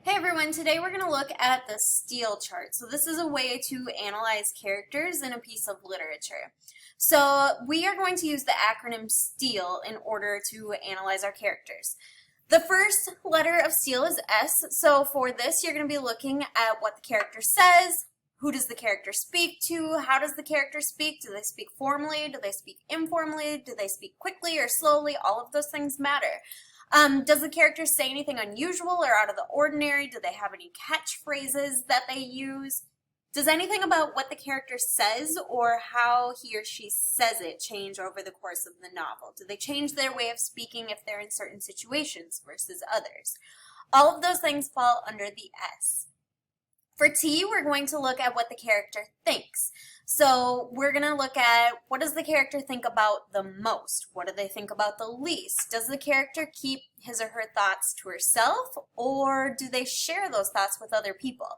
Hey everyone, today we're going to look at the STEEL chart. So this is a way to analyze characters in a piece of literature. So we are going to use the acronym STEEL in order to analyze our characters. The first letter of STEEL is S, so for this you're going to be looking at what the character says, who does the character speak to, how does the character speak, do they speak formally, do they speak informally, do they speak quickly or slowly, all of those things matter. Does the character say anything unusual or out of the ordinary? Do they have any catchphrases that they use? Does anything about what the character says or how he or she says it change over the course of the novel? Do they change their way of speaking if they're in certain situations versus others? All of those things fall under the S. For T, we're going to look at what the character thinks. So we're going to look at what does the character think about the most? What do they think about the least? Does the character keep his or her thoughts to herself, or do they share those thoughts with other people?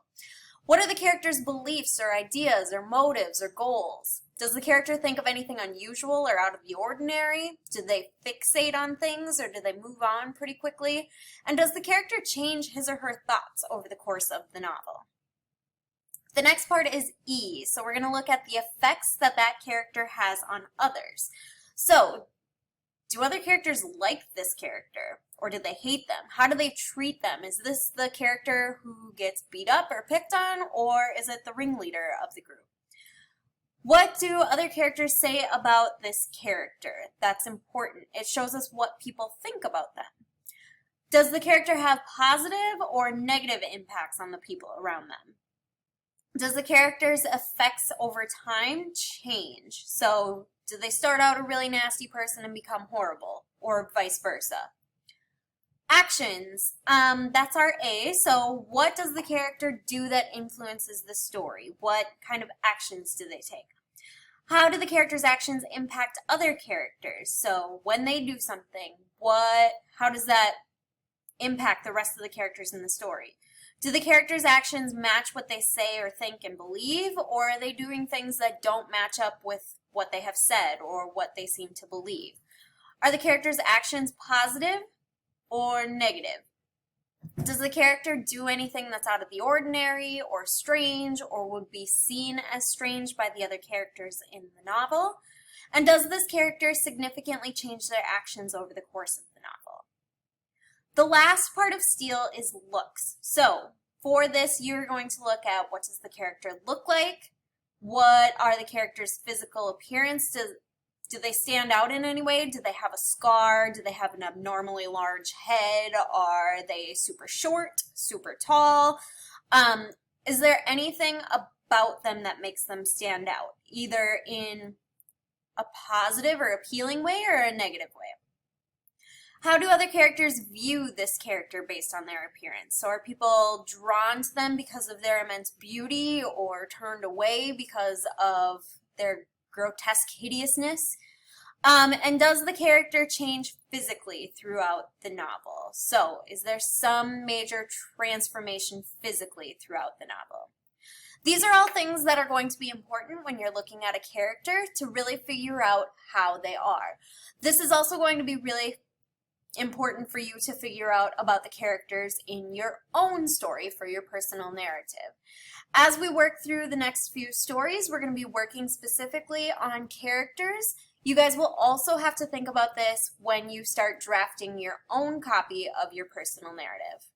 What are the character's beliefs or ideas or motives or goals? Does the character think of anything unusual or out of the ordinary? Do they fixate on things or do they move on pretty quickly? And does the character change his or her thoughts over the course of the novel? The next part is E, so we're going to look at the effects that that character has on others. So, do other characters like this character, or do they hate them? How do they treat them? Is this the character who gets beat up or picked on, or is it the ringleader of the group? What do other characters say about this character? That's important. It shows us what people think about them. Does the character have positive or negative impacts on the people around them? Does the character's effects over time change? So, do they start out a really nasty person and become horrible, or vice versa? Actions, that's our A. So, what does the character do that influences the story? What kind of actions do they take? How do the character's actions impact other characters? So, when they do something, how does that impact the rest of the characters in the story? Do the characters' actions match what they say or think and believe, or are they doing things that don't match up with what they have said or what they seem to believe? Are the characters' actions positive or negative? Does the character do anything that's out of the ordinary or strange or would be seen as strange by the other characters in the novel? And does this character significantly change their actions over the course of the novel? The last part of STEEL is looks. So for this, you're going to look at what does the character look like? What are the character's physical appearance? Do they stand out in any way? Do they have a scar? Do they have an abnormally large head? Are they super short, super tall? Is there anything about them that makes them stand out, either in a positive or appealing way or a negative way? How do other characters view this character based on their appearance? So are people drawn to them because of their immense beauty or turned away because of their grotesque hideousness? And does the character change physically throughout the novel? So is there some major transformation physically throughout the novel? These are all things that are going to be important when you're looking at a character to really figure out how they are. This is also going to be really important for you to figure out about the characters in your own story for your personal narrative. As we work through the next few stories, we're going to be working specifically on characters. You guys will also have to think about this when you start drafting your own copy of your personal narrative.